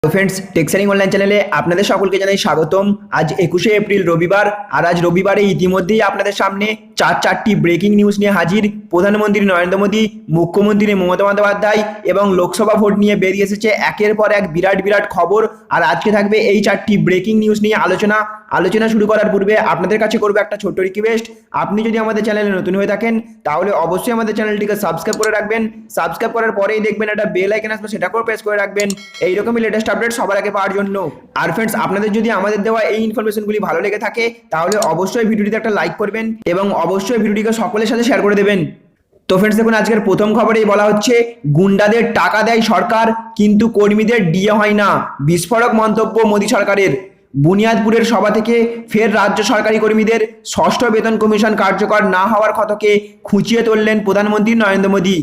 তো friends, টেক্সারিং online চ্যানেলে আপনাদের সকলকে জানাই স্বাগতম। আজ 21শে এপ্রিল রবিবার, আর আজ রবিবারে ইতিমধ্যেই আপনাদের সামনে চারটি ব্রেকিং নিউজ নিয়ে হাজির। প্রধানমন্ত্রী নরেন্দ্র মোদী, মুখ্যমন্ত্রী মমতা বন্দ্যোপাধ্যায় এবং লোকসভা ভোট নিয়ে বেরিয়ে এসেছে একের পর এক বিরাট খবর। আর আজকে থাকবে এই চারটি ব্রেকিং নিউজ নিয়ে আলোচনা শুরু করার পূর্বে আপনাদের কাছে করবো একটা ছোট্ট রিকোয়েস্ট। আপনি যদি আমাদের চ্যানেলে নতুন হয়ে থাকেন তাহলে অবশ্যই আমাদের চ্যানেলটিকে সাবস্ক্রাইব করে রাখবেন। সাবস্ক্রাইব করার পরেই দেখবেন একটা বেল আইকন আসবে, সেটাকেও প্রেস করে রাখবেন এইরকমই লেটেস্ট আপডেট সবার আগে পাওয়ার জন্য। আর ফ্রেন্ডস, আপনাদের যদি আমাদের দেওয়া এই ইনফরমেশনগুলি ভালো লেগে থাকে তাহলে অবশ্যই ভিডিওটিতে একটা লাইক করবেন এবং অবশ্যই ভিডিওটিকে সকলের সাথে শেয়ার করে দেবেন। তো ফ্রেন্ডস, দেখুন আজকের প্রথম খবরেই বলা হচ্ছে গুন্ডাদের টাকা দেয় সরকার কিন্তু কর্মীদের ডিএ হয় না। বিস্ফোরক মন্তব্য মোদী সরকারের। বুনিয়াদপুরের সভা থেকে ফের রাজ্য সরকারি কর্মীদের ষষ্ঠ বেতন কমিশন কার্যকর না হওয়ার ক্ষতকে খুঁচিয়ে তুললেন প্রধানমন্ত্রী নরেন্দ্র মোদী।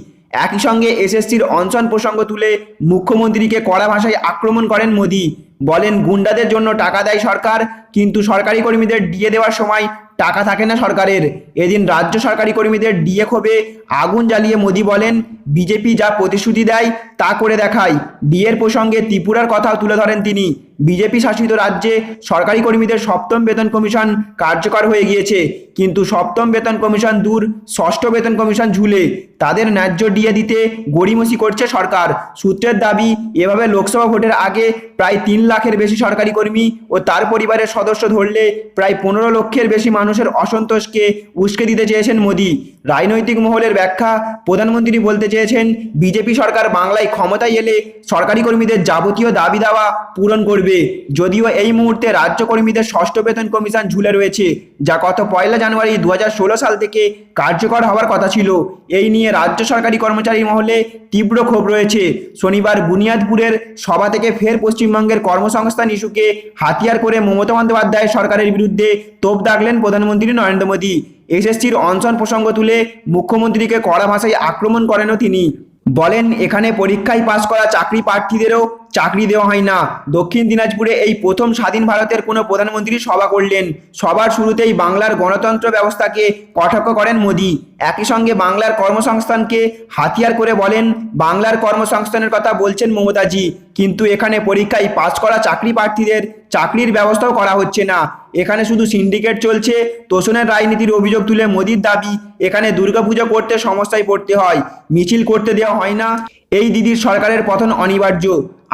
একই সঙ্গে এসএসসির অনশন প্রসঙ্গ তুলে মুখ্যমন্ত্রীকে কড়া ভাষায় আক্রমণ করেন মোদী। বলেন গুন্ডাদের জন্য টাকা দেয় সরকার কিন্তু সরকারি কর্মীদের ডিএ দেওয়ার সময় টাকা থাকে না সরকারের। এদিন রাজ্য সরকারি কর্মীদের ডিএ ক্ষোভে আগুন জ্বালিয়ে মোদী বলেন বিজেপি যা প্রতিশ্রুতি দেয় তা করে দেখায়। ডিএর প্রসঙ্গে ত্রিপুরার কথাও তুলে ধরেন তিনি। বিজেপি শাসিত রাজ্যে সরকারি কর্মীদের সপ্তম বেতন কমিশন কার্যকর হয়ে গিয়েছে, কিন্তু সপ্তম বেতন কমিশন দূর, ষষ্ঠ বেতন কমিশন ঝুলে। তাদের ন্যায্য ডিএ দিতে গড়িমসি করছে সরকার। সূত্রের দাবি, এভাবে লোকসভা ভোটের আগে প্রায় 3 লাখের বেশি সরকারি কর্মী ও তার পরিবারের সদস্য ধরলে প্রায় 15 লক্ষের বেশি মানুষের অসন্তোষকে উস্কে দিতে চেয়েছেন মোদী। রাজনৈতিক মহলের ব্যাখ্যা, প্রধানমন্ত্রী বলতে চেয়েছেন বিজেপি সরকার বাংলায় ক্ষমতায় এলে সরকারি কর্মীদের যাবতীয় দাবি দাওয়া পূরণ করবে। যদিও এই মুহূর্তে রাজ্য কর্মীদের ষষ্ঠ বেতন কমিশন ঝুলে রয়েছে, যা গত 1 জানুয়ারি 2016 সাল থেকে কার্যকর হওয়ার কথা ছিল। এই নিয়ে রাজ্য সরকারি কর্মচারী মহলে তীব্র ক্ষোভ রয়েছে। শনিবার বুনিয়াদপুরের সভা থেকে ফের পশ্চিমবঙ্গের কর্মসংস্থান ইস্যুকে হাতিয়ার করে মমতা বন্দ্যোপাধ্যায় সরকারের বিরুদ্ধে তোপ দাগলেন প্রধানমন্ত্রী নরেন্দ্র মোদী। এসএসসির অনশন প্রসঙ্গ তুলে মুখ্যমন্ত্রীকে কড়া ভাষায় আক্রমণ করেনও তিনি। বলেন এখানে পরীক্ষায় পাশ করা চাকরি প্রার্থীদেরও চাকরি দেওয়া হয় না। দক্ষিণ দিনাজপুরে এই প্রথম স্বাধীন ভারতের কোনো প্রধানমন্ত্রী সভা করলেন। সবার শুরুতেই বাংলার গণতন্ত্র ব্যবস্থাকে কটাক্ষ করেন মোদী। একই সঙ্গে বাংলার কর্মসংস্থানকে হাতিয়ার করে বলেন বাংলার কর্মসংস্থানের কথা বলছেন মমতাজি, কিন্তু এখানে পরীক্ষায় পাশ করা চাকরি প্রার্থীদের চাকরির ব্যবস্থাও করা হচ্ছে না। এখানে শুধু সিন্ডিকেট চলছে, তোষণের রাজনীতির অভিযোগ তুলে মোদীর দাবি এখানে দুর্গাপুজো করতে সমস্যায় পড়তে হয়, মিছিল করতে দেওয়া হয় না। এই দিদির সরকারের পতন অনিবার্য,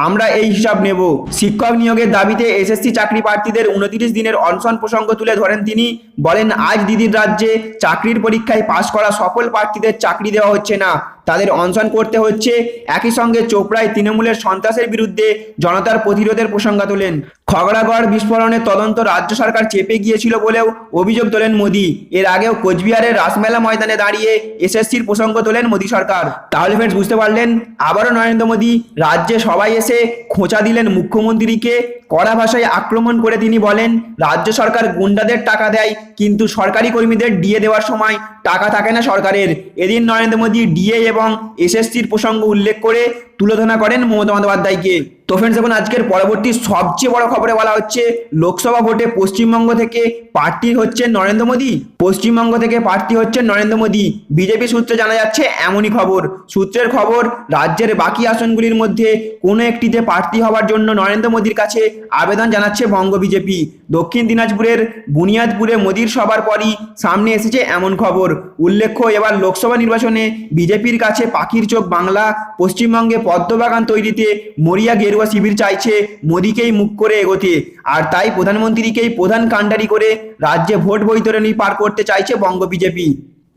আমরা এই হিসাব নেব। শিক্ষক নিয়োগের দাবিতে এসএসসি চাকরি প্রার্থীদের 29 দিনের অনশন প্রসঙ্গ তুলে ধরেন তিনি। বলেন আজ দিদির রাজ্যে চাকরির পরীক্ষায় পাশ করা সফল প্রার্থীদের চাকরি দেওয়া হচ্ছে না, তাদের অনশন করতে হচ্ছে। একই সঙ্গে চোপড়ায় তৃণমূলের সন্ত্রাসের বিরুদ্ধে জনতার প্রতিরোধের প্রসঙ্গ তোলেন। খগড়াগড় বিস্ফোরণের তদন্ত রাজ্য সরকার চেপে গিয়েছিল বলেও অভিযোগ তোলেন মোদী। এর আগেও কোচবিহারের রাসমেলা ময়দানে দাঁড়িয়ে এসএসসির প্রসঙ্গ তোলেন মোদী সরকার। তাহলে ফ্রেন্ডস, বুঝতে পারলেন আবারও নরেন্দ্র মোদী রাজ্যে সবাই এসে খোঁচা দিলেন মুখ্যমন্ত্রীকে। কড়া ভাষায় আক্রমণ করে তিনি বলেন রাজ্য সরকার গুন্ডাদের টাকা দেয় কিন্তু সরকারি কর্মীদের ডিএ দেওয়ার সময় টাকা থাকে না সরকারের। এদিন নরেন্দ্র মোদী ডিএ এবং এসএসসির প্রসঙ্গ উল্লেখ করে তুলোধনা করেন মমতা বন্দ্যোপাধ্যায়কে। তো ফ্রেন্ডস, এখন আজকের পরবর্তী সবচেয়ে বড় খবরে বলা হচ্ছে লোকসভা ভোটে পশ্চিমবঙ্গ থেকে প্রার্থী হচ্ছেন নরেন্দ্র মোদী। পশ্চিমবঙ্গ থেকে প্রার্থী হচ্ছেন নরেন্দ্র মোদী। বিজেপি সূত্রে জানা যাচ্ছে এমনই খবর। সূত্রের খবর, রাজ্যের বাকি আসনগুলির মধ্যে কোনো একটিতে প্রার্থী হওয়ার জন্য নরেন্দ্র মোদীর কাছে আবেদন জানাচ্ছে বঙ্গ বিজেপি। দক্ষিণ দিনাজপুরের বুনিয়াদপুরে মোদীর সভার পরই সামনে এসেছে এমন খবর। উল্লেখ্য, এবার লোকসভা নির্বাচনে বিজেপির কাছে পাখির চোখ বাংলা। পশ্চিমবঙ্গে পদ্মবাগান তৈরিতে মরিয়া গেরুয়া শিবির চাইছে মোদীকেই মুখ করে এগোতে, আর তাই প্রধানমন্ত্রীকেই প্রধান কাণ্ডারি করে রাজ্যে ভোট বৈতরণী পার করতে চাইছে বঙ্গ বিজেপি।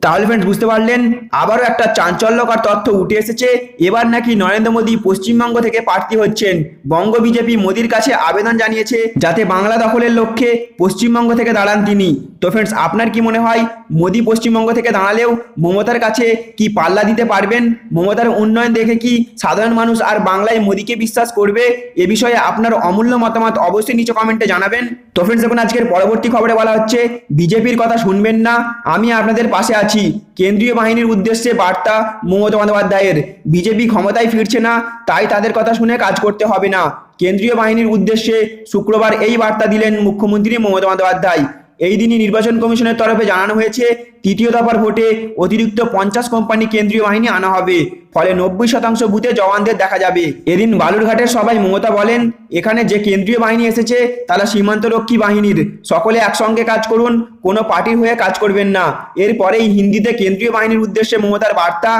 তাহলে ফ্রেন্ডস, বুঝতে পারলেন আবারও একটা চাঞ্চল্যকর তথ্য উঠে এসেছে। এবার নাকি নরেন্দ্র মোদী পশ্চিমবঙ্গ থেকে প্রার্থী হচ্ছেন। বঙ্গ বিজেপি মোদীর কাছে আবেদন জানিয়েছে যাতে বাংলা দখলের লক্ষ্যে পশ্চিমবঙ্গ থেকে দাঁড়ান তিনি। তো ফ্রেন্ডস, আপনার কি মনে হয় মোদী পশ্চিমবঙ্গ থেকে দাঁড়ালেও মমতার কাছে কি পাল্লা দিতে পারবেন? মমতার উন্নয়ন দেখে কি সাধারণ মানুষ আর বাংলায় মোদীকে বিশ্বাস করবে? এ বিষয়ে আপনার অমূল্য মতামত অবশ্যই নিচে কমেন্টে জানাবেন। তো ফ্রেন্ডস, এখন আজকের পরবর্তী খবরে বলা হচ্ছে বিজেপির কথা শুনবেন না, আমি আপনাদের পাশে আছি। কেন্দ্রীয় বাহিনীর উদ্দেশ্যে বার্তা মমতা বন্দ্যোপাধ্যায়ের। বিজেপি ক্ষমতায় ফিরছে না, তাই তাদের কথা শুনে কাজ করতে হবে না। কেন্দ্রীয় বাহিনীর উদ্দেশ্যে শুক্রবার এই বার্তা দিলেন মুখ্যমন্ত্রী মমতা বন্দ্যোপাধ্যায়। এই দিনই নির্বাচন কমিশনের তরফে জানানো হয়েছে তৃতীয় দফার ভোটে অতিরিক্ত 50 কোম্পানি কেন্দ্রীয় বাহিনী আনা হবে, ফলে 90% বুথে জওয়ানদের দেখা যাবে। এদিন বালুরঘাটের সভায় মমতা বলেন, এখানে যে কেন্দ্রীয় বাহিনী এসেছে তারা সীমান্তরক্ষী বাহিনীর, সকলে একসঙ্গে কাজ করুন, কোনো পার্টির হয়ে কাজ করবেন না। এরপরেই হিন্দিতে কেন্দ্রীয় বাহিনীর উদ্দেশ্যে মমতার বার্তা,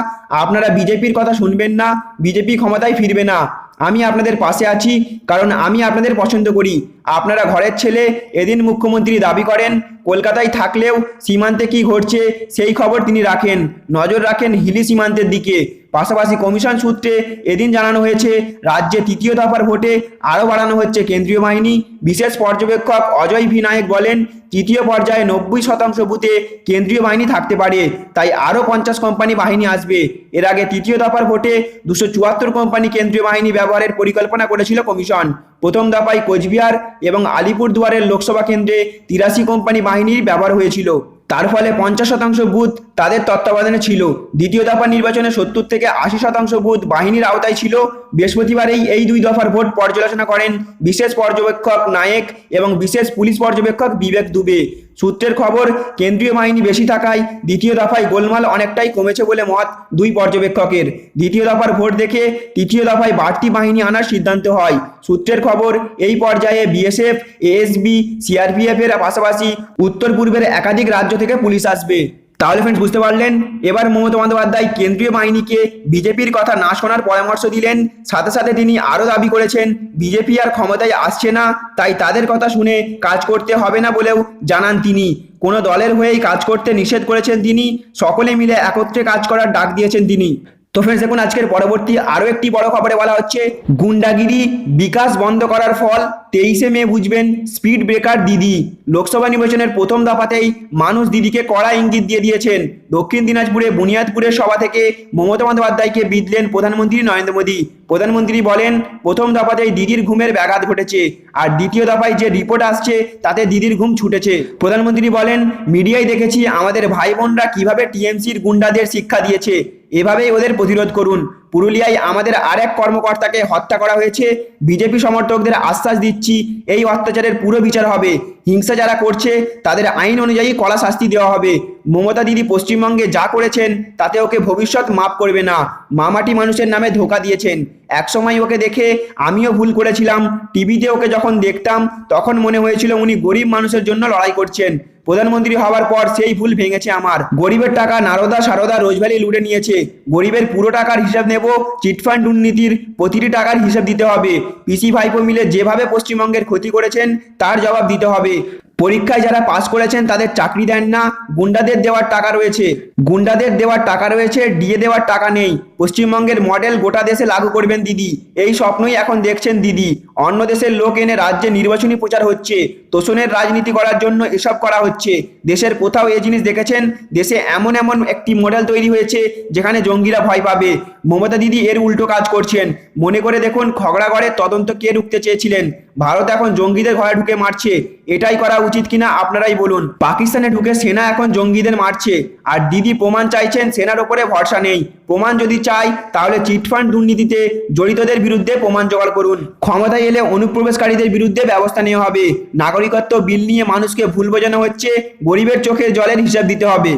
আপনারা বিজেপির কথা শুনবেন না, বিজেপি ক্ষমতায় ফিরবে না। আমি আপনাদের পাশে আছি, কারণ আমি আপনাদের পছন্দ করি, আপনারা ঘরের ছেলে। এদিন মুখ্যমন্ত্রী দাবি করেন, কলকাতায় থাকলেও সীমান্তে কি ঘটছে সেই খবর তিনি রাখেন, নজর রাখেন হিলি সীমান্তের দিকে। পাশাপাশি কমিশন সূত্রে এদিন জানানো হয়েছে, রাজ্যে তৃতীয় দফার ভোটে আরও বাড়ানো হচ্ছে কেন্দ্রীয় বাহিনী। বিশেষ পর্যবেক্ষক অজয় ভি নায়েক বলেন, তৃতীয় পর্যায়ে 90% বুথে কেন্দ্রীয় বাহিনী থাকতে পারে, তাই আরও 50 কোম্পানি বাহিনী আসবে। এর আগে তৃতীয় দফার ভোটে 274 কোম্পানি কেন্দ্রীয় বাহিনী ব্যবহারের পরিকল্পনা করেছিল কমিশন। প্রথম দফায় কোচবিহার এবং আলিপুরদুয়ারের লোকসভা কেন্দ্রে 83 কোম্পানি বাহিনীর ব্যবহার হয়েছিল। তার ফলে 50% বুথ তাদের তত্ত্বাবধানে ছিল। দ্বিতীয় দফা নির্বাচনে 70 থেকে 80% বুথ বাহিনীর আওতায় ছিল। বৃহস্পতিবারেই এই দুই দফার ভোট পর্যালোচনা করেন বিশেষ পর্যবেক্ষক নায়েক এবং বিশেষ পুলিশ পর্যবেক্ষক বিবেক দুবে। সূত্রের খবর, কেন্দ্রীয় বাহিনী বেশি থাকায় দ্বিতীয় দফায় গোলমাল অনেকটাই কমেছে বলে মত দুই পর্যবেক্ষকের। দ্বিতীয় দফার ভোট দেখে তৃতীয় দফায় বাড়তি বাহিনী আনার সিদ্ধান্ত হয়। সূত্রের খবর, এই পর্যায়ে বিএসএফ, এএসবি, সিআরপিএফ এর পাশাপাশি উত্তর পূর্বের একাধিক রাজ্য থেকে পুলিশ আসবে। তাহলে ফ্রেন্ডস, বুঝতে পারলেন, এবার মমতা বন্দ্যোপাধ্যায় কেন্দ্রীয় বাহিনীকে বিজেপির কথা না শোনার পরামর্শ দিলেন। সাথে সাথে তিনি আরও দাবি করেছেন, বিজেপি আর ক্ষমতায় আসছে না, তাই তাদের কথা শুনে কাজ করতে হবে না বলেও জানান তিনি। কোনো দলের হয়েই কাজ করতে নিষেধ করেছেন তিনি, সকলে মিলে একত্রে কাজ করার ডাক দিয়েছেন তিনি। তো ফ্রেন্ডস, দেখুন আজকের পরবর্তী আরও একটি বড় খবরে বলা হচ্ছে, গুন্ডাগিরি বিকাশ বন্ধ করার ফল 23শে মে বুঝবেন স্পিড ব্রেকার দিদি। লোকসভা নির্বাচনের প্রথম দফাতেই মানুষ দিদিকে কড়া ইঙ্গিত দিয়ে দিয়েছেন। দক্ষিণ দিনাজপুরে বুনিয়াদপুরের সভা থেকে মমতা বন্দ্যোপাধ্যায়কে বিঁধলেন প্রধানমন্ত্রী নরেন্দ্র মোদী। প্রধানমন্ত্রী বলেন, প্রথম দফাতেই দিদির ঘুমের ব্যাঘাত ঘটেছে, আর দ্বিতীয় দফায় যে রিপোর্ট আসছে তাতে দিদির ঘুম ছুটেছে। প্রধানমন্ত্রী বলেন, মিডিয়ায় দেখেছি আমাদের ভাই বোনরা কিভাবে টিএমসির গুন্ডাদের শিক্ষা দিয়েছে, এভাবেই ওদের প্রতিরোধ করুন। পুরুলিয়ায় আমাদের আরেক কর্মকর্তাকে হত্যা করা হয়েছে। বিজেপি সমর্থকদের আশ্বাস দিচ্ছি, এই অত্যাচারের পুরো বিচার হবে। হিংসা যারা করছে তাদের আইন অনুযায়ী কড়া শাস্তি দেওয়া হবে। মমতা দিদি পশ্চিমবঙ্গে যা করেছেন তাতে ওকে ভবিষ্যৎ মাফ করবে না। মামাটি মানুষের নামে ধোকা দিয়েছেন। একসময় ওকে দেখে আমিও ভুল করেছিলাম। টিভিতে ওকে যখন দেখতাম তখন মনে হয়েছিল উনি গরিব মানুষের জন্য লড়াই করছেন। প্রধানমন্ত্রী হওয়ার পর সেই ভুল ভেঙেছে আমার। গরিবের টাকা নারদা সারদা রোজভ্যালি লুটে নিয়েছে। গরিবের পুরো টাকার হিসাব নেব, চিটফান্ড দুর্নীতির প্রতিটি টাকার হিসাব দিতে হবে। পিসি ভাইপো মিলে যেভাবে পশ্চিমবঙ্গের ক্ষতি করেছেন তার জবাব দিতে হবে। পরীক্ষায় যারা পাস করেছেন তাদের চাকরি দেন না, গুন্ডাদের দেওয়ার টাকা রয়েছে। গুন্ডাদের দেওয়ার টাকা রয়েছে, ডিএ দেওয়ার টাকা নেই। পশ্চিমবঙ্গের মডেল গোটা দেশে লাগু করবেন দিদি, এই স্বপ্নই এখন দেখছেন দিদি। অন্য দেশের লোক এনে রাজ্যে নির্বাচনী প্রচার হচ্ছে, তোষণের রাজনীতি করার জন্য এসব করা হচ্ছে। দেশের কোথাও এই জিনিস দেখেছেন? দেশে এমন এমন একটি মডেল তৈরি হয়েছে যেখানে জঙ্গিরা ভয় পাবে। মমতা দিদি এর উল্টো কাজ করছেন। মনে করে দেখুন, খগড়াগড়ে তদন্ত কে ঢুকতে চেয়েছিলেন? ভারত এখন জঙ্গিদের ঘরে ঢুকে মারছে। এটাই করা উচিত কিনা আপনারাই বলুন। পাকিস্তানে ঢুকে সেনা এখন জঙ্গিদের মারছে, আর দিদি প্রমাণ চাইছেন সেনার ওপরে ভরসা নেই। প্রমাণ যদি চাই তাহলে চিটফান্ড দুর্নীতিতে জড়িতদের বিরুদ্ধে প্রমাণ জোগাড় করুন। ক্ষমতায় এলে অনুপ্রবেশকারীদের বিরুদ্ধে ব্যবস্থা নেওয়া হবে। নাগরিকত্ব বিল নিয়ে মানুষকে ভুল বোঝানো হচ্ছে, গরিবের চোখের জলের হিসাব দিতে হবে।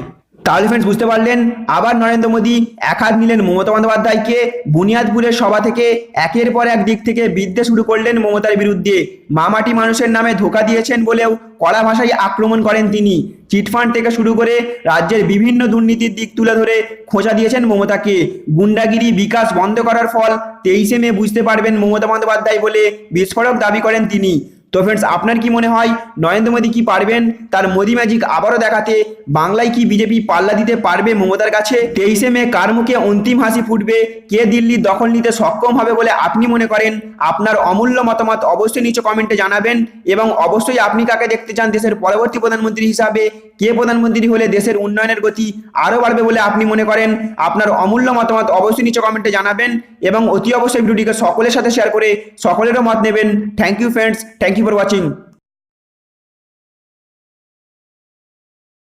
তাহলে ফ্রেন্ডস, বুঝতে পারলেন, আবার নরেন্দ্র মোদী এক হাত নিলেন মমতা বন্দ্যোপাধ্যায়কে। বুনিয়াদপুরের সভা থেকে একের পর এক দিক থেকে বিদ্যে শুরু করলেন মমতার বিরুদ্ধে। মামাটি মানুষের নামে ধোকা দিয়েছেন বলেও কড়া ভাষায় আক্রমণ করেন তিনি। চিটফান্ড থেকে শুরু করে রাজ্যের বিভিন্ন দুর্নীতির দিক তুলে ধরে খোঁচা দিয়েছেন মমতাকে। গুন্ডাগিরি বিকাশ বন্ধ করার ফল 23শে মে বুঝতে পারবেন মমতা বন্দ্যোপাধ্যায় বলে বিস্ফোরক দাবি করেন তিনি। তো ফ্রেন্ডস, আপনার কি মনে হয় নরেন্দ্র মোদী কি পারবেন তার মোদী ম্যাজিক আবারও দেখাতে? বাংলায় কি বিজেপি পাল্লা দিতে পারবে মমতার কাছে? 23শে মে কার মুখে অন্তিম হাসি ফুটবে? কে দিল্লি দখল নিতে সক্ষম হবে বলে আপনি মনে করেন? আপনার অমূল্য মতামত অবশ্যই নিচে কমেন্টে জানাবেন, এবং অবশ্যই আপনি কাকে দেখতে চান দেশের পরবর্তী প্রধানমন্ত্রী হিসাবে? কে প্রধানমন্ত্রী হলে দেশের উন্নয়নের গতি আরও বাড়বে বলে আপনি মনে করেন? আপনার অমূল্য মতামত অবশ্যই নিচে কমেন্টে জানাবেন, এবং অতি অবশ্যই ভিডিওটিকে সকলের সাথে শেয়ার করে সকলেরও মত নেবেন। Thank you friends, thank you for watching.